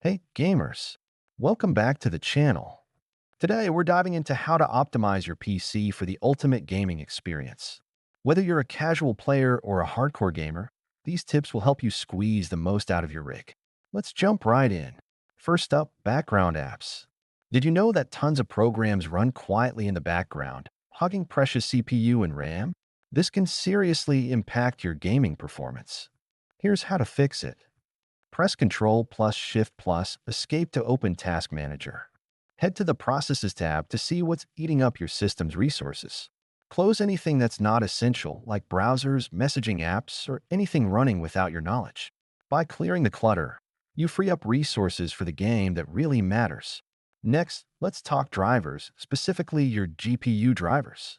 Hey gamers, welcome back to the channel. Today we're diving into how to optimize your PC for the ultimate gaming experience. Whether you're a casual player or a hardcore gamer, these tips will help you squeeze the most out of your rig. Let's jump right in. First up, background apps. Did you know that tons of programs run quietly in the background, hogging precious CPU and RAM? This can seriously impact your gaming performance. Here's how to fix it. Press Ctrl plus Shift plus Escape to open Task Manager. Head to the Processes tab to see what's eating up your system's resources. Close anything that's not essential, like browsers, messaging apps, or anything running without your knowledge. By clearing the clutter, you free up resources for the game that really matters. Next, let's talk drivers, specifically your GPU drivers.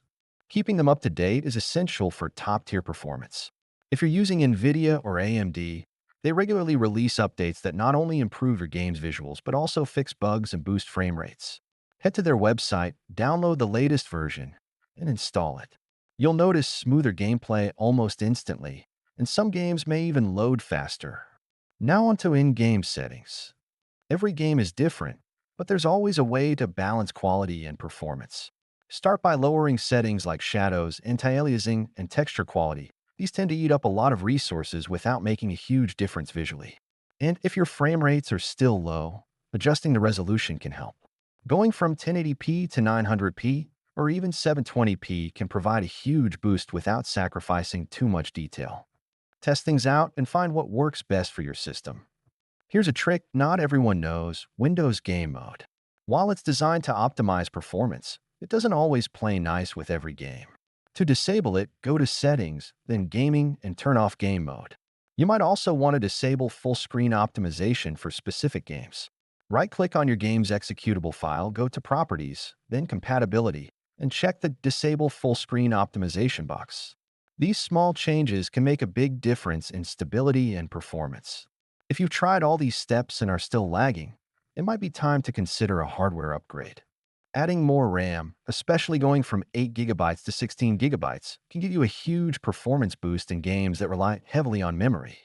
Keeping them up to date is essential for top-tier performance. If you're using InVideo or AMD, they regularly release updates that not only improve your game's visuals, but also fix bugs and boost frame rates. Head to their website, download the latest version, and install it. You'll notice smoother gameplay almost instantly, and some games may even load faster. Now onto in-game settings. Every game is different, but there's always a way to balance quality and performance. Start by lowering settings like shadows, anti-aliasing, and texture quality. These tend to eat up a lot of resources without making a huge difference visually. And if your frame rates are still low, adjusting the resolution can help. Going from 1080p to 900p or even 720p can provide a huge boost without sacrificing too much detail. Test things out and find what works best for your system. Here's a trick not everyone knows: Windows Game Mode. While it's designed to optimize performance, it doesn't always play nice with every game. To disable it, go to Settings, then Gaming, and turn off Game Mode. You might also want to disable full screen optimization for specific games. Right-click on your game's executable file, go to Properties, then Compatibility, and check the Disable Full Screen Optimization box. These small changes can make a big difference in stability and performance. If you've tried all these steps and are still lagging, it might be time to consider a hardware upgrade. Adding more RAM, especially going from 8 GB to 16 GB, can give you a huge performance boost in games that rely heavily on memory.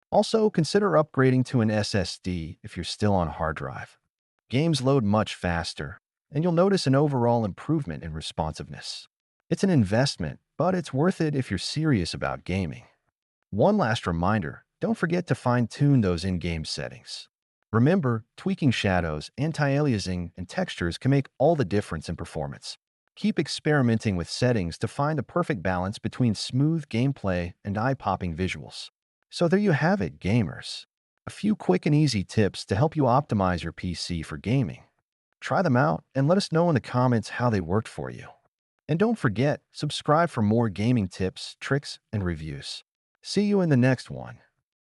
Also, consider upgrading to an SSD if you're still on a hard drive. Games load much faster, and you'll notice an overall improvement in responsiveness. It's an investment, but it's worth it if you're serious about gaming. One last reminder: don't forget to fine-tune those in-game settings. Remember, tweaking shadows, anti-aliasing, and textures can make all the difference in performance. Keep experimenting with settings to find the perfect balance between smooth gameplay and eye-popping visuals. So there you have it, gamers. A few quick and easy tips to help you optimize your PC for gaming. Try them out and let us know in the comments how they worked for you. And don't forget, subscribe for more gaming tips, tricks, and reviews. See you in the next one.